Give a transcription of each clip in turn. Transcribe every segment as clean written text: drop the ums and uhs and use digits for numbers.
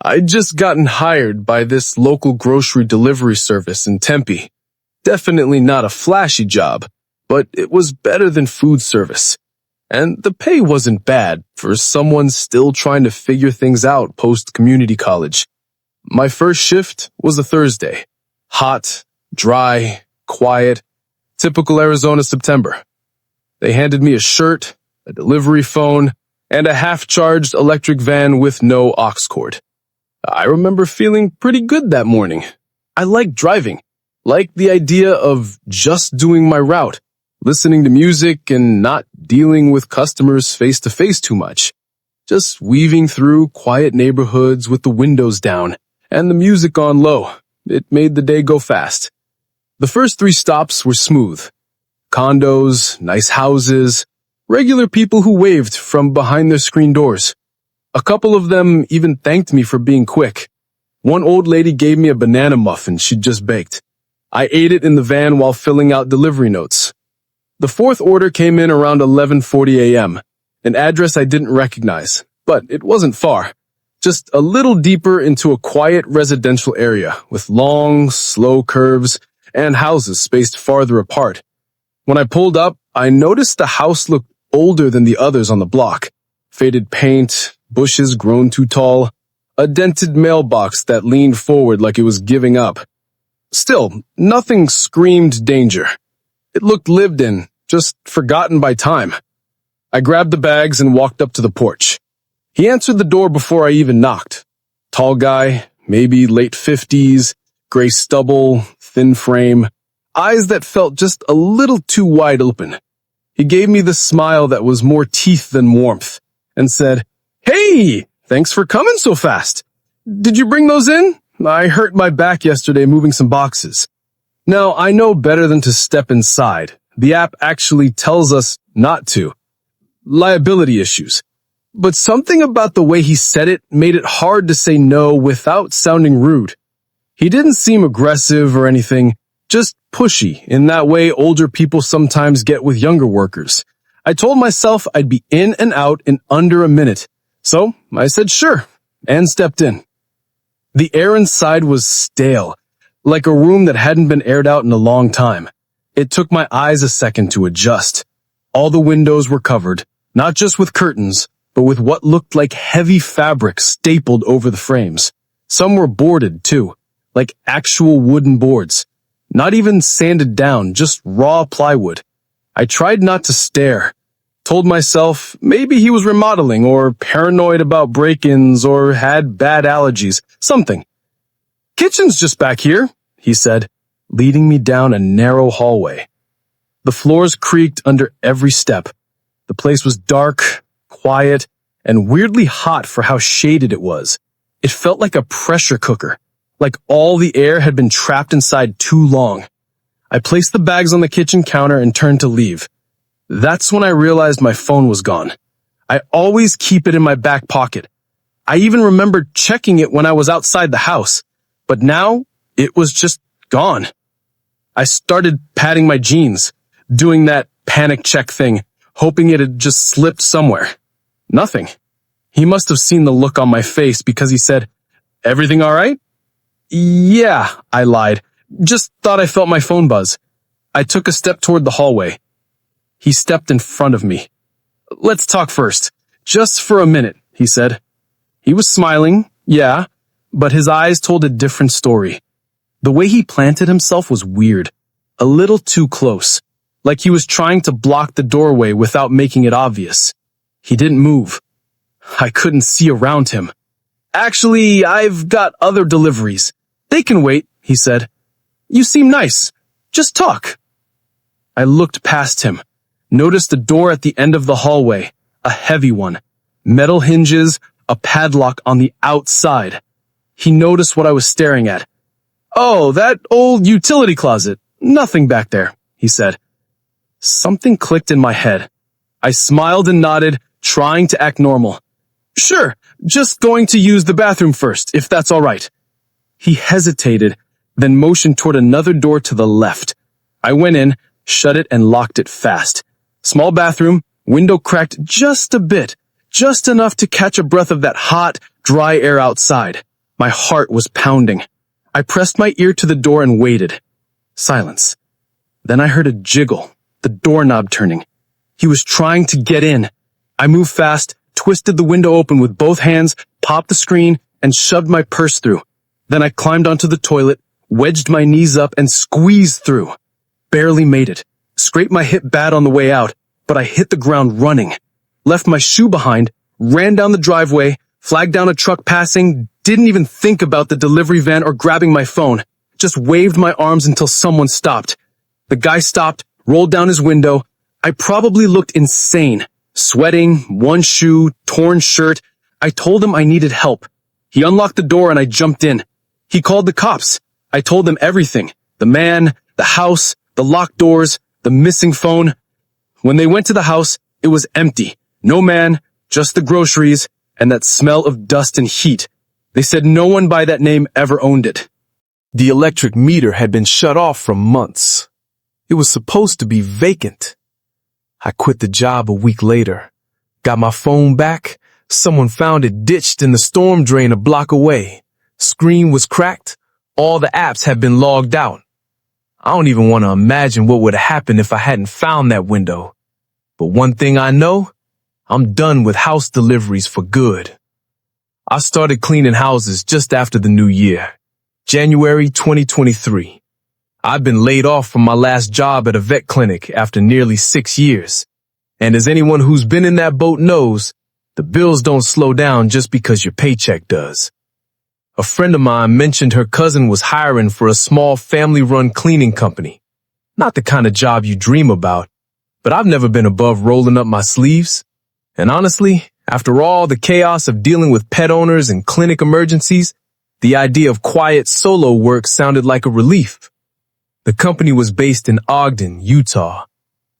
I'd just gotten hired by this local grocery delivery service in Tempe. Definitely not a flashy job, but it was better than food service. And the pay wasn't bad for someone still trying to figure things out post-community college. My first shift was a Thursday. Hot, dry, quiet, typical Arizona September. They handed me a shirt, a delivery phone, and a half-charged electric van with no aux cord. I remember feeling pretty good that morning. I liked driving, liked the idea of just doing my route, listening to music and not dealing with customers face-to-face too much. Just weaving through quiet neighborhoods with the windows down and the music on low. It made the day go fast. The first 3 stops were smooth. Condos, nice houses, regular people who waved from behind their screen doors. A couple of them even thanked me for being quick. One old lady gave me a banana muffin she'd just baked. I ate it in the van while filling out delivery notes. The 4th order came in around 11:40 a.m., an address I didn't recognize, but it wasn't far. Just a little deeper into a quiet residential area with long, slow curves and houses spaced farther apart. When I pulled up, I noticed the house looked older than the others on the block. Faded paint, bushes grown too tall, a dented mailbox that leaned forward like it was giving up. Still, nothing screamed danger. It looked lived in, just forgotten by time. I grabbed the bags and walked up to the porch. He answered the door before I even knocked. Tall guy, maybe late 50s, gray stubble, thin frame, eyes that felt just a little too wide open. He gave me the smile that was more teeth than warmth and said, "Hey, thanks for coming so fast. Did you bring those in? I hurt my back yesterday moving some boxes." Now, I know better than to step inside. The app actually tells us not to. Liability issues. But something about the way he said it made it hard to say no without sounding rude. He didn't seem aggressive or anything, just pushy in that way older people sometimes get with younger workers. I told myself I'd be in and out in under a minute. So I said sure, and stepped in. The air inside was stale, like a room that hadn't been aired out in a long time. It took my eyes a second to adjust. All the windows were covered, not just with curtains, but with what looked like heavy fabric stapled over the frames. Some were boarded, too, like actual wooden boards. Not even sanded down, just raw plywood. I tried not to stare. Told myself maybe he was remodeling or paranoid about break-ins or had bad allergies, something. "Kitchen's just back here," he said, leading me down a narrow hallway. The floors creaked under every step. The place was dark, quiet, and weirdly hot for how shaded it was. It felt like a pressure cooker, like all the air had been trapped inside too long. I placed the bags on the kitchen counter and turned to leave. That's when I realized my phone was gone. I always keep it in my back pocket. I even remembered checking it when I was outside the house, but now it was just gone. I started patting my jeans, doing that panic check thing, hoping it had just slipped somewhere. Nothing. He must have seen the look on my face because he said, "Everything all right?" "Yeah," I lied. "Just thought I felt my phone buzz." I took a step toward the hallway. He stepped in front of me. "Let's talk first. Just for a minute," he said. He was smiling, yeah, but his eyes told a different story. The way he planted himself was weird, a little too close, like he was trying to block the doorway without making it obvious. He didn't move. I couldn't see around him. "Actually, I've got other deliveries. They can wait," he said. "You seem nice. Just talk." I looked past him, noticed a door at the end of the hallway, a heavy one, metal hinges, a padlock on the outside. He noticed what I was staring at. "Oh, that old utility closet. Nothing back there," he said. Something clicked in my head. I smiled and nodded, trying to act normal. "Sure, just going to use the bathroom first, if that's all right." He hesitated, then motioned toward another door to the left. I went in, shut it, and locked it fast. Small bathroom, window cracked just a bit, just enough to catch a breath of that hot, dry air outside. My heart was pounding. I pressed my ear to the door and waited. Silence. Then I heard a jiggle, the doorknob turning. He was trying to get in. I moved fast, twisted the window open with both hands, popped the screen, and shoved my purse through. Then I climbed onto the toilet, wedged my knees up, and squeezed through. Barely made it. Scraped my hip bad on the way out, but I hit the ground running. Left my shoe behind, ran down the driveway, flagged down a truck passing, didn't even think about the delivery van or grabbing my phone. Just waved my arms until someone stopped. The guy stopped, rolled down his window. I probably looked insane. Sweating, one shoe, torn shirt. I told him I needed help. He unlocked the door and I jumped in. He called the cops. I told them everything. The man, the house, the locked doors, the missing phone. When they went to the house, it was empty. No man, just the groceries, and that smell of dust and heat. They said no one by that name ever owned it. The electric meter had been shut off for months. It was supposed to be vacant. I quit the job a week later. Got my phone back. Someone found it ditched in the storm drain a block away. Screen was cracked. All the apps had been logged out. I don't even want to imagine what would have happened if I hadn't found that window. But one thing I know, I'm done with house deliveries for good. I started cleaning houses just after the new year, January 2023. I've been laid off from my last job at a vet clinic after nearly 6 years. And as anyone who's been in that boat knows, the bills don't slow down just because your paycheck does. A friend of mine mentioned her cousin was hiring for a small family-run cleaning company. Not the kind of job you dream about, but I've never been above rolling up my sleeves. And honestly, after all the chaos of dealing with pet owners and clinic emergencies, the idea of quiet solo work sounded like a relief. The company was based in Ogden, Utah.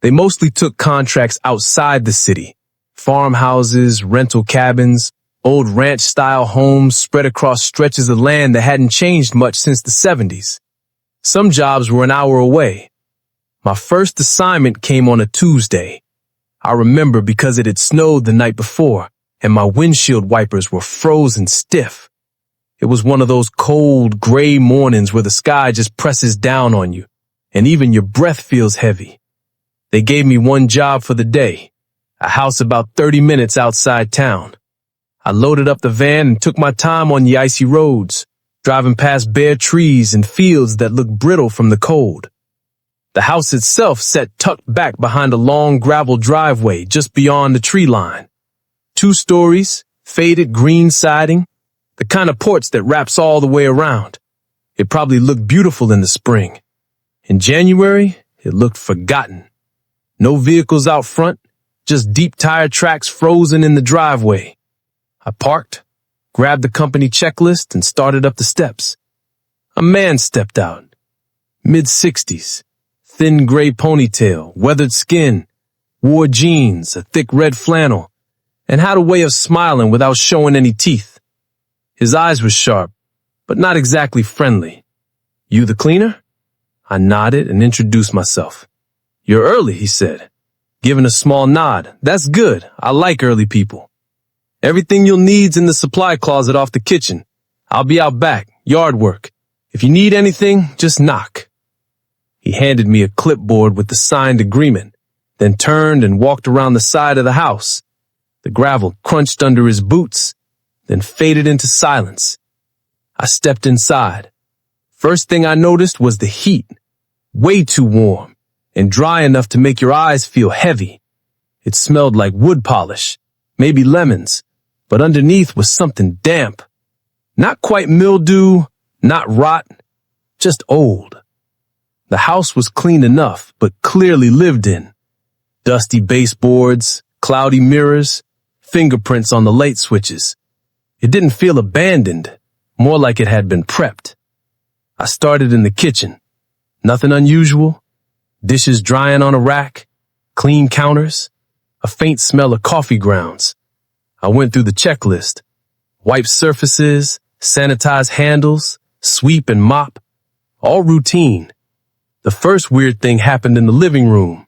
They mostly took contracts outside the city. Farmhouses, rental cabins, old ranch-style homes spread across stretches of land that hadn't changed much since the 70s. Some jobs were an hour away. My first assignment came on a Tuesday. I remember because it had snowed the night before, and my windshield wipers were frozen stiff. It was one of those cold, gray mornings where the sky just presses down on you, and even your breath feels heavy. They gave me one job for the day, a house about 30 minutes outside town. I loaded up the van and took my time on the icy roads, driving past bare trees and fields that looked brittle from the cold. The house itself sat tucked back behind a long gravel driveway just beyond the tree line. 2 stories, faded green siding, the kind of porch that wraps all the way around. It probably looked beautiful in the spring. In January, it looked forgotten. No vehicles out front, just deep tire tracks frozen in the driveway. I parked, grabbed the company checklist, and started up the steps. A man stepped out. Mid-60s, thin gray ponytail, weathered skin, wore jeans, a thick red flannel, and had a way of smiling without showing any teeth. His eyes were sharp, but not exactly friendly. "You the cleaner?" I nodded and introduced myself. "You're early," he said, giving a small nod. "That's good. I like early people. Everything you'll need's in the supply closet off the kitchen. I'll be out back, yard work. If you need anything, just knock." He handed me a clipboard with the signed agreement, then turned and walked around the side of the house. The gravel crunched under his boots, then faded into silence. I stepped inside. First thing I noticed was the heat. Way too warm, and dry enough to make your eyes feel heavy. It smelled like wood polish, maybe lemons, but underneath was something damp. Not quite mildew, not rot, just old. The house was clean enough, but clearly lived in. Dusty baseboards, cloudy mirrors, fingerprints on the light switches. It didn't feel abandoned, more like it had been prepped. I started in the kitchen. Nothing unusual. Dishes drying on a rack, clean counters, a faint smell of coffee grounds. I went through the checklist. Wipe surfaces, sanitize handles, sweep and mop. All routine. The first weird thing happened in the living room.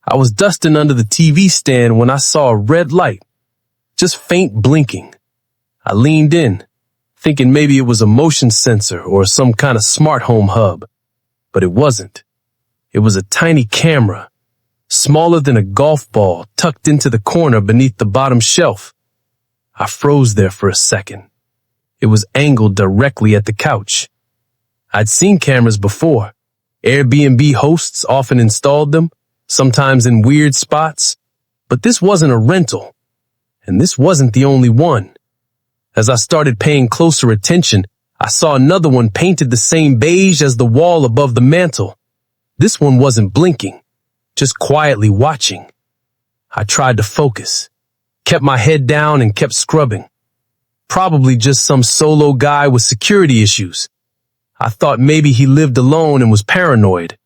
I was dusting under the TV stand when I saw a red light, just faint blinking. I leaned in, thinking maybe it was a motion sensor or some kind of smart home hub. But it wasn't. It was a tiny camera, smaller than a golf ball, tucked into the corner beneath the bottom shelf. I froze there for a second. It was angled directly at the couch. I'd seen cameras before. Airbnb hosts often installed them, sometimes in weird spots. But this wasn't a rental. And this wasn't the only one. As I started paying closer attention, I saw another one painted the same beige as the wall above the mantel. This one wasn't blinking, just quietly watching. I tried to focus, kept my head down and kept scrubbing. Probably just some solo guy with security issues. I thought maybe he lived alone and was paranoid.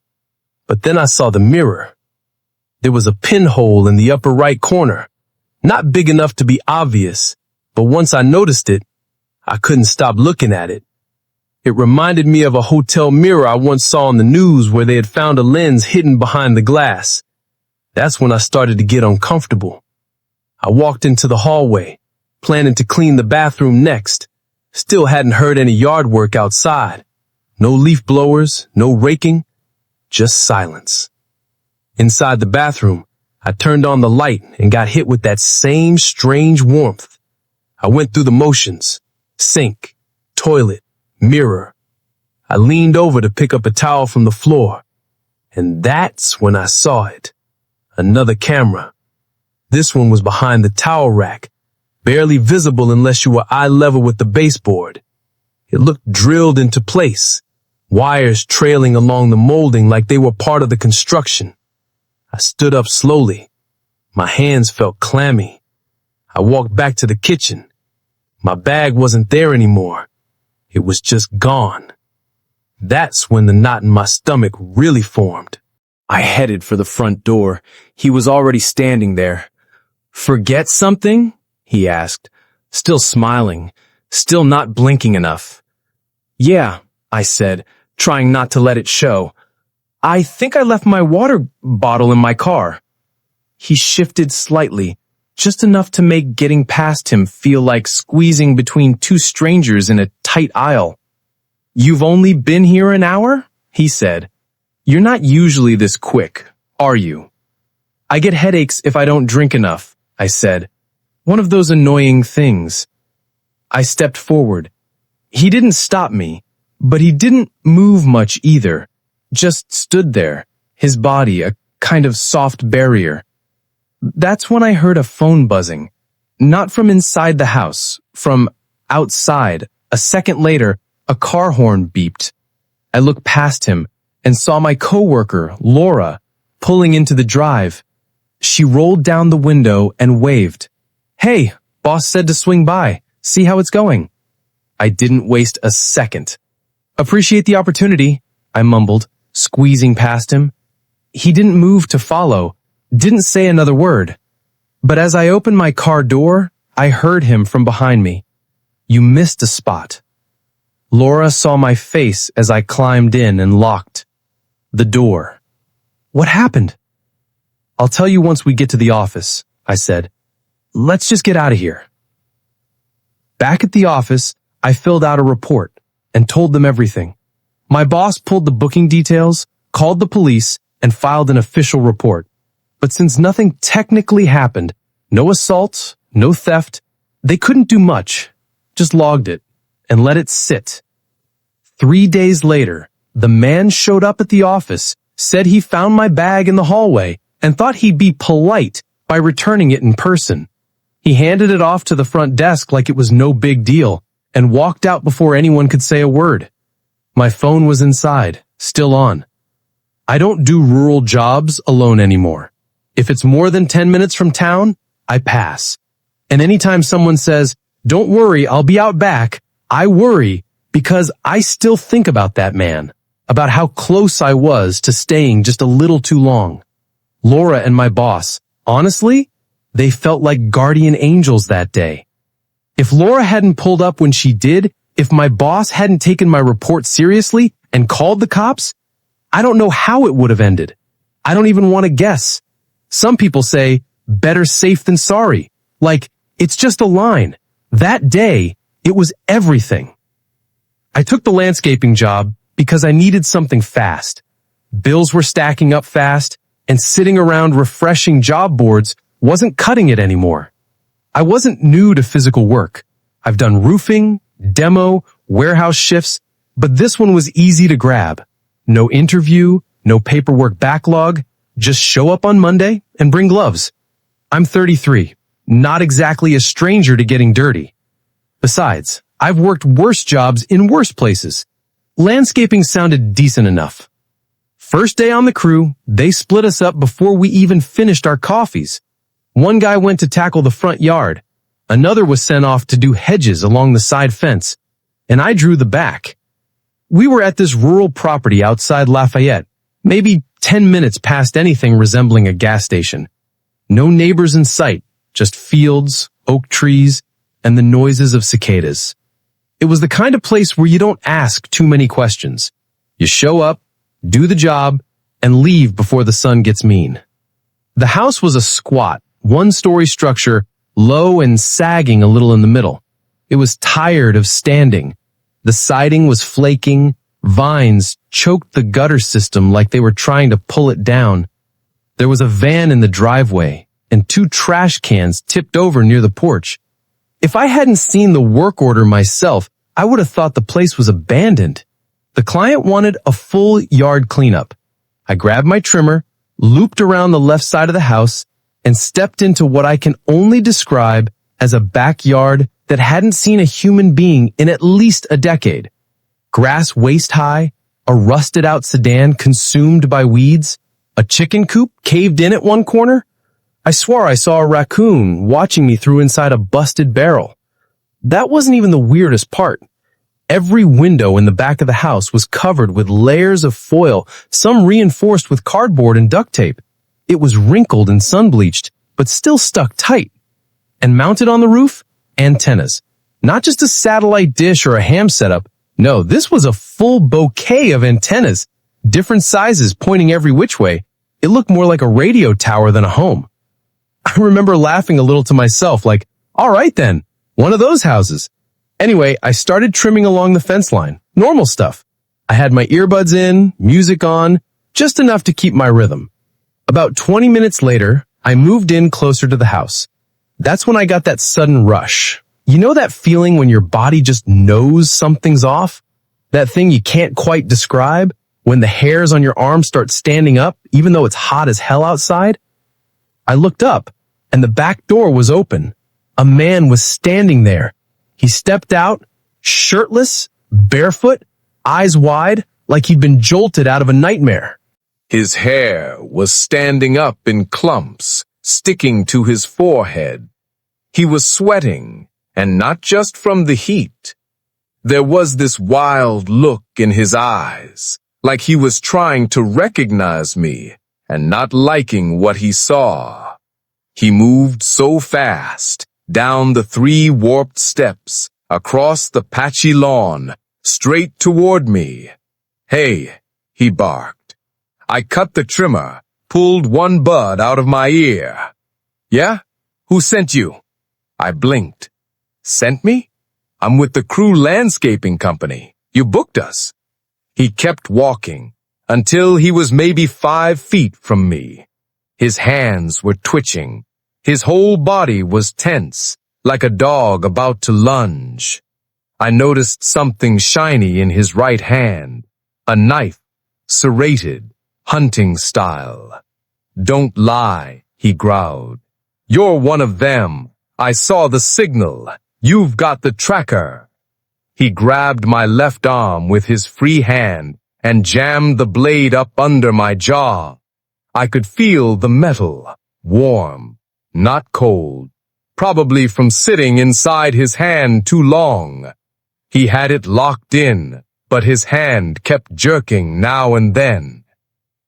But then I saw the mirror. There was a pinhole in the upper right corner, not big enough to be obvious, but once I noticed it, I couldn't stop looking at it. It reminded me of a hotel mirror I once saw on the news where they had found a lens hidden behind the glass. That's when I started to get uncomfortable. I walked into the hallway, planning to clean the bathroom next. Still hadn't heard any yard work outside. No leaf blowers, no raking, just silence. Inside the bathroom, I turned on the light and got hit with that same strange warmth. I went through the motions: sink, toilet, mirror. I leaned over to pick up a towel from the floor, and that's when I saw it. Another camera. This one was behind the towel rack, barely visible unless you were eye level with the baseboard. It looked drilled into place, wires trailing along the molding like they were part of the construction. I stood up slowly. My hands felt clammy. I walked back to the kitchen. My bag wasn't there anymore. It was just gone. That's when the knot in my stomach really formed. I headed for the front door. He was already standing there. "Forget something?" he asked, still smiling, still not blinking enough. "Yeah," I said, trying not to let it show. "I think I left my water bottle in my car." He shifted slightly, just enough to make getting past him feel like squeezing between two strangers in a tight aisle. "You've only been here an hour?" he said. "You're not usually this quick, are you?" "I get headaches if I don't drink enough," I said. "One of those annoying things." I stepped forward. He didn't stop me, but he didn't move much either, just stood there, his body a kind of soft barrier. That's when I heard a phone buzzing, not from inside the house, from outside. A second later, a car horn beeped. I looked past him and saw my coworker, Laura, pulling into the drive. She rolled down the window and waved. "Hey, boss said to swing by, see how it's going." I didn't waste a second. "Appreciate the opportunity," I mumbled, squeezing past him. He didn't move to follow, didn't say another word. But as I opened my car door, I heard him from behind me. "You missed a spot." Laura saw my face as I climbed in and locked the door. "What happened?" "I'll tell you once we get to the office," I said. "Let's just get out of here." Back at the office, I filled out a report and told them everything. My boss pulled the booking details, called the police, and filed an official report. But since nothing technically happened, no assault, no theft, they couldn't do much, just logged it and let it sit. 3 days later, the man showed up at the office, said he found my bag in the hallway, and thought he'd be polite by returning it in person. He handed it off to the front desk like it was no big deal, and walked out before anyone could say a word. My phone was inside, still on. I don't do rural jobs alone anymore. If it's more than 10 minutes from town, I pass. And anytime someone says, "Don't worry, I'll be out back," I worry because I still think about that man, about how close I was to staying just a little too long. Laura and my boss, honestly, they felt like guardian angels that day. If Laura hadn't pulled up when she did, if my boss hadn't taken my report seriously and called the cops, I don't know how it would have ended. I don't even want to guess. Some people say, better safe than sorry. Like, it's just a line. That day, It was everything. I took the landscaping job because I needed something fast. Bills were stacking up fast, and sitting around refreshing job boards wasn't cutting it anymore. I wasn't new to physical work. I've done roofing, demo, warehouse shifts, but this one was easy to grab. No interview, no paperwork backlog, just show up on Monday and bring gloves. I'm 33, not exactly a stranger to getting dirty. Besides, I've worked worse jobs in worse places. Landscaping sounded decent enough. First day on the crew, they split us up before we even finished our coffees. One guy went to tackle the front yard. Another was sent off to do hedges along the side fence, and I drew the back. We were at this rural property outside Lafayette, maybe 10 minutes past anything resembling a gas station. No neighbors in sight, just fields, oak trees, and the noises of cicadas. It was the kind of place where you don't ask too many questions. You show up, do the job, and leave before the sun gets mean. The house was a squat, one-story structure, low and sagging a little in the middle. It was tired of standing. The siding was flaking, vines choked the gutter system like they were trying to pull it down. There was a van in the driveway, and 2 trash cans tipped over near the porch. If I hadn't seen the work order myself, I would have thought the place was abandoned. The client wanted a full yard cleanup. I grabbed my trimmer, looped around the left side of the house, and stepped into what I can only describe as a backyard that hadn't seen a human being in at least a decade. Grass waist-high, a rusted-out sedan consumed by weeds, a chicken coop caved in at one corner. I swore I saw a raccoon watching me through inside a busted barrel. That wasn't even the weirdest part. Every window in the back of the house was covered with layers of foil, some reinforced with cardboard and duct tape. It was wrinkled and sun-bleached, but still stuck tight. And mounted on the roof, antennas. Not just a satellite dish or a ham setup. No, this was a full bouquet of antennas, different sizes pointing every which way. It looked more like a radio tower than a home. I remember laughing a little to myself, like, all right then, one of those houses. Anyway, I started trimming along the fence line. Normal stuff. I had my earbuds in, music on, just enough to keep my rhythm. About 20 minutes later, I moved in closer to the house. That's when I got that sudden rush. You know that feeling when your body just knows something's off? That thing you can't quite describe? When the hairs on your arm start standing up, even though it's hot as hell outside? I looked up, and the back door was open. A man was standing there. He stepped out, shirtless, barefoot, eyes wide, like he'd been jolted out of a nightmare. His hair was standing up in clumps, sticking to his forehead. He was sweating, and not just from the heat. There was this wild look in his eyes, like he was trying to recognize me and not liking what he saw. He moved so fast, down the 3 warped steps, across the patchy lawn, straight toward me. "Hey," he barked. I cut the trimmer, pulled one bud out of my ear. "Yeah? Who sent you?" I blinked. "Sent me? I'm with the Crew Landscaping Company. You booked us." He kept walking, until he was maybe 5 feet from me. His hands were twitching. His whole body was tense, like a dog about to lunge. I noticed something shiny in his right hand, a knife, serrated, hunting style. "Don't lie," he growled. "You're one of them. I saw the signal. You've got the tracker." He grabbed my left arm with his free hand and jammed the blade up under my jaw. I could feel the metal, warm, not cold, probably from sitting inside his hand too long. He had it locked in, but his hand kept jerking now and then.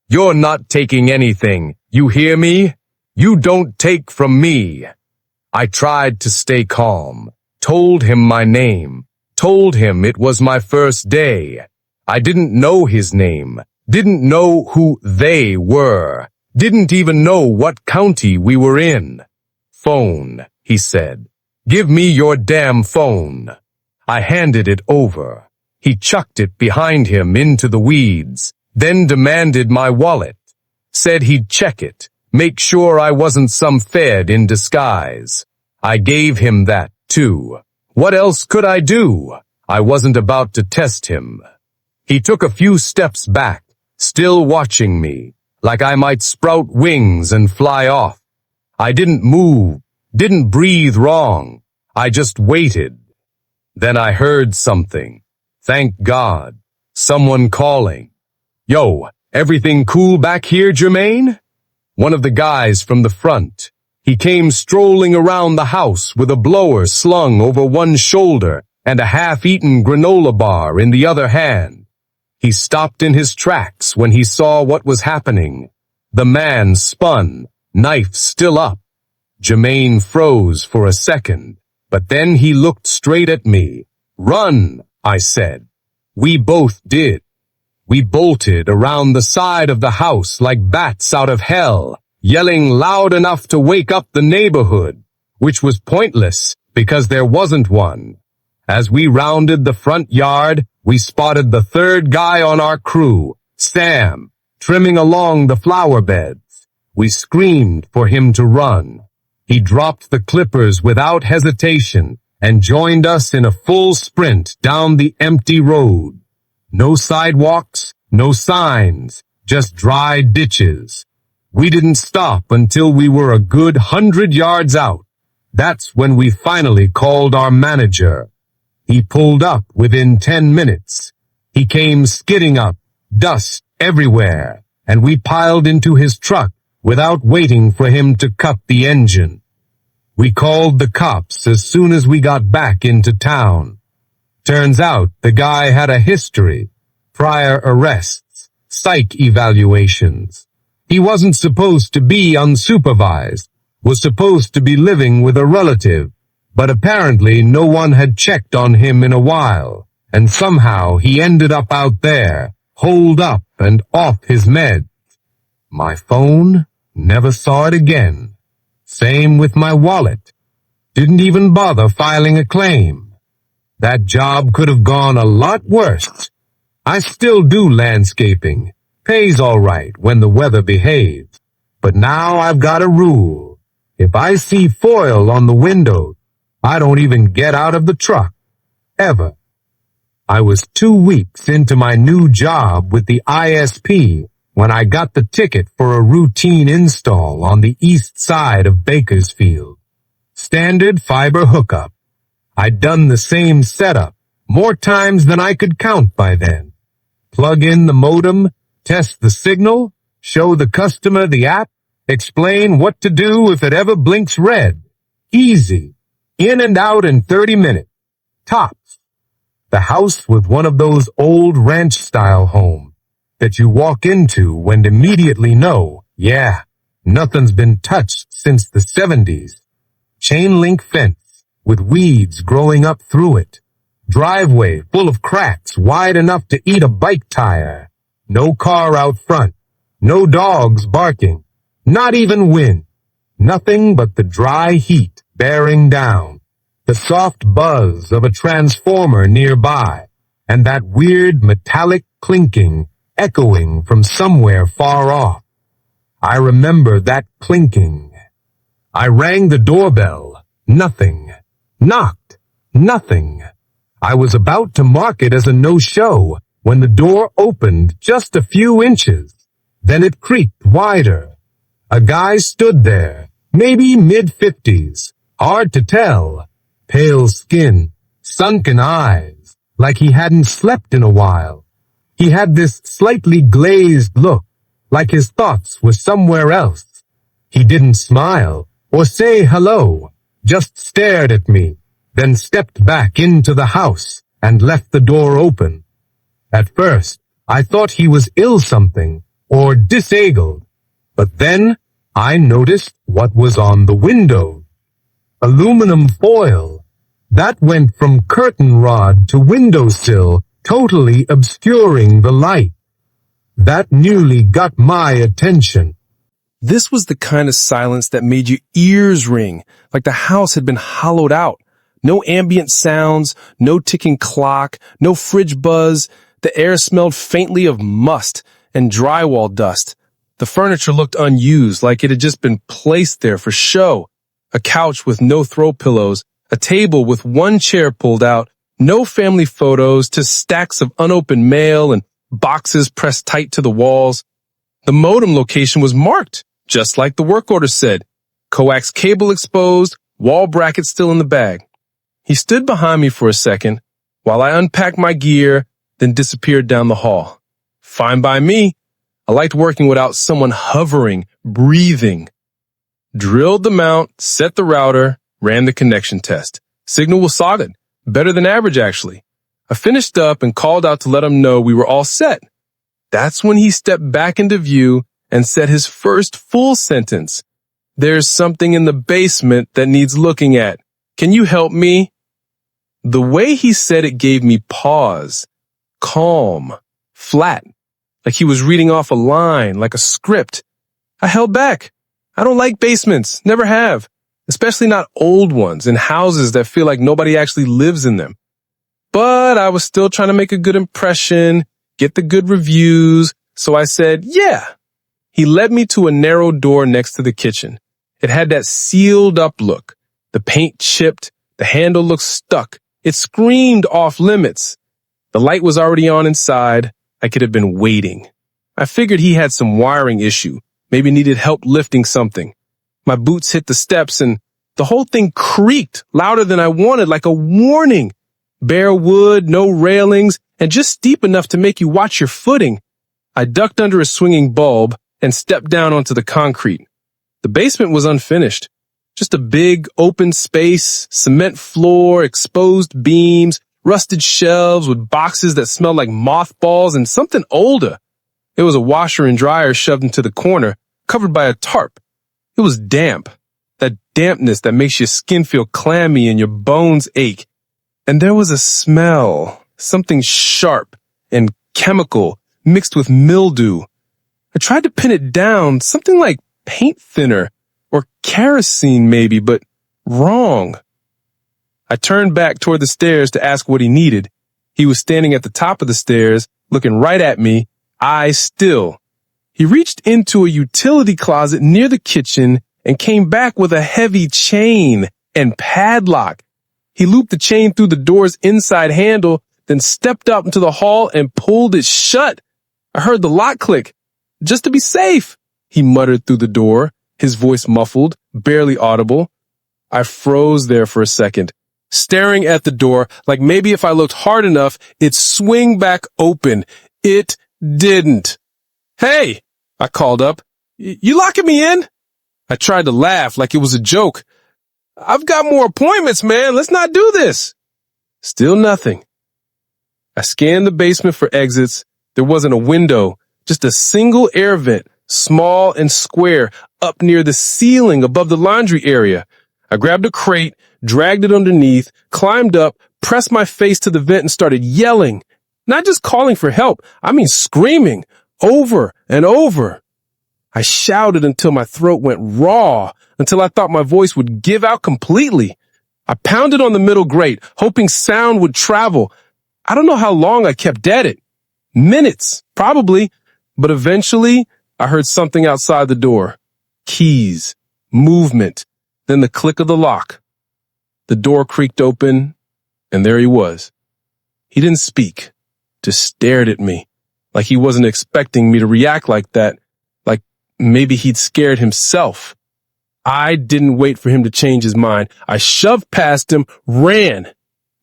"You're not taking anything, you hear me? You don't take from me." I tried to stay calm, told him my name, told him it was my first day. I didn't know his name, didn't know who they were, didn't even know what county we were in. "Phone," he said. "Give me your damn phone." I handed it over. He chucked it behind him into the weeds, then demanded my wallet. Said he'd check it, make sure I wasn't some fed in disguise. I gave him that, too. What else could I do? I wasn't about to test him. He took a few steps back, still watching me, like I might sprout wings and fly off. I didn't move, didn't breathe wrong. I just waited. Then I heard something. Thank God. Someone calling. Yo, everything cool back here, Jermaine? One of the guys from the front. He came strolling around the house with a blower slung over one shoulder and a half-eaten granola bar in the other hand. He stopped in his tracks when he saw what was happening. The man spun, knife still up. Jermaine froze for a second, but then he looked straight at me. Run, I said. We both did. We bolted around the side of the house like bats out of hell, yelling loud enough to wake up the neighborhood, which was pointless because there wasn't one. As we rounded the front yard, we spotted the third guy on our crew, Sam, trimming along the flower beds. We screamed for him to run. He dropped the clippers without hesitation and joined us in a full sprint down the empty road. No sidewalks, no signs, just dry ditches. We didn't stop until we were a good 100 yards out. That's when we finally called our manager. He pulled up within 10 minutes. He came skidding up, dust everywhere, and we piled into his truck without waiting for him to cut the engine. We called the cops as soon as we got back into town. Turns out the guy had a history, prior arrests, psych evaluations. He wasn't supposed to be unsupervised, was supposed to be living with a relative, but apparently no one had checked on him in a while, and somehow he ended up out there, holed up and off his meds. My phone? Never saw it again. Same with my wallet. Didn't even bother filing a claim. That job could have gone a lot worse. I still do landscaping. Pays all right when the weather behaves. But now I've got a rule. If I see foil on the window, I don't even get out of the truck. Ever. I was 2 weeks into my new job with the ISP when I got the ticket for a routine install on the east side of Bakersfield. Standard fiber hookup. I'd done the same setup, more times than I could count by then. Plug in the modem, test the signal, show the customer the app, explain what to do if it ever blinks red. Easy. In and out in 30 minutes. Tops. The house was one of those old ranch-style homes that you walk into and immediately know, yeah, nothing's been touched since the 70s. Chain-link fence with weeds growing up through it. Driveway full of cracks wide enough to eat a bike tire. No car out front. No dogs barking. Not even wind. Nothing but the dry heat bearing down. The soft buzz of a transformer nearby. And that weird metallic clinking echoing from somewhere far off. I remember that clinking. I rang the doorbell. Nothing. Knocked. Nothing. I was about to mark it as a no-show when the door opened just a few inches. Then it creaked wider. A guy stood there, maybe mid-50s, hard to tell. Pale skin, sunken eyes, like he hadn't slept in a while. He had this slightly glazed look, like his thoughts were somewhere else. He didn't smile or say hello, just stared at me, then stepped back into the house and left the door open. At first, I thought he was ill something or disabled, but then I noticed what was on the window. Aluminum foil. That went from curtain rod to windowsill, totally obscuring the light. That nearly got my attention. This was the kind of silence that made your ears ring, like the house had been hollowed out. No ambient sounds, no ticking clock, no fridge buzz. The air smelled faintly of must and drywall dust. The furniture looked unused, like it had just been placed there for show. A couch with no throw pillows, a table with one chair pulled out, no family photos, just stacks of unopened mail and boxes pressed tight to the walls. The modem location was marked, just like the work order said. Coax cable exposed, wall bracket still in the bag. He stood behind me for a second while I unpacked my gear, then disappeared down the hall. Fine by me. I liked working without someone hovering, breathing. Drilled the mount, set the router, ran the connection test. Signal was solid, better than average actually. I finished up and called out to let him know we were all set. That's when he stepped back into view and said his first full sentence. There's something in the basement that needs looking at. Can you help me? The way he said it gave me pause, calm, flat, like he was reading off a line, like a script. I held back. I don't like basements, never have, especially not old ones in houses that feel like nobody actually lives in them. But I was still trying to make a good impression, get the good reviews, so I said, yeah. He led me to a narrow door next to the kitchen. It had that sealed up look. The paint chipped, the handle looked stuck. It screamed off limits. The light was already on inside. I could have been waiting. I figured he had some wiring issue, maybe needed help lifting something. My boots hit the steps and the whole thing creaked louder than I wanted, like a warning. Bare wood, no railings, and just steep enough to make you watch your footing. I ducked under a swinging bulb and stepped down onto the concrete. The basement was unfinished. Just a big open space, cement floor, exposed beams, rusted shelves with boxes that smelled like mothballs and something older. There was a washer and dryer shoved into the corner, covered by a tarp. It was damp. That dampness that makes your skin feel clammy and your bones ache. And there was a smell, something sharp and chemical mixed with mildew. I tried to pin it down, something like paint thinner or kerosene maybe, but wrong. I turned back toward the stairs to ask what he needed. He was standing at the top of the stairs, looking right at me, eyes still. He reached into a utility closet near the kitchen and came back with a heavy chain and padlock. He looped the chain through the door's inside handle, then stepped up into the hall and pulled it shut. I heard the lock click. Just to be safe, he muttered through the door, his voice muffled, barely audible. I froze there for a second, staring at the door like maybe if I looked hard enough, it'd swing back open. It didn't. Hey, I called up. You locking me in? I tried to laugh like it was a joke. I've got more appointments, man. Let's not do this. Still nothing. I scanned the basement for exits. There wasn't a window, just a single air vent, small and square, up near the ceiling above the laundry area. I grabbed a crate, dragged it underneath, climbed up, pressed my face to the vent and started yelling. Not just calling for help, I mean screaming, over and over. I shouted until my throat went raw, until I thought my voice would give out completely. I pounded on the middle grate, hoping sound would travel. I don't know how long I kept at it. Minutes, probably. But eventually, I heard something outside the door. Keys, movement, then the click of the lock. The door creaked open, and there he was. He didn't speak, just stared at me, like he wasn't expecting me to react like that, like maybe he'd scared himself. I didn't wait for him to change his mind. I shoved past him, ran,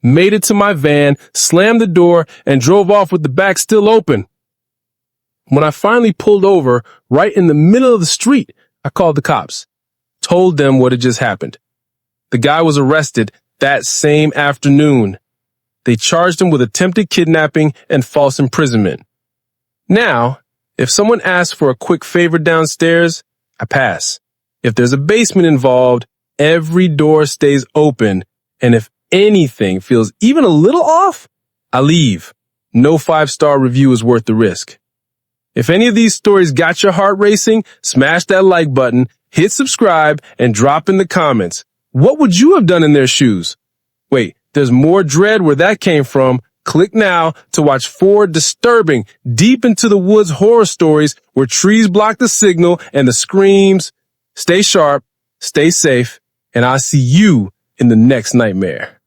made it to my van, slammed the door, and drove off with the back still open. When I finally pulled over, right in the middle of the street, I called the cops, told them what had just happened. The guy was arrested that same afternoon. They charged him with attempted kidnapping and false imprisonment. Now, if someone asks for a quick favor downstairs, I pass. If there's a basement involved, every door stays open, and if anything feels even a little off, I leave. No 5-star review is worth the risk. If any of these stories got your heart racing, smash that like button, hit subscribe, and drop in the comments. What would you have done in their shoes? Wait, there's more dread where that came from. Click now to watch 4 disturbing, deep into the woods horror stories where trees block the signal and the screams. Stay sharp, stay safe, and I'll see you in the next nightmare.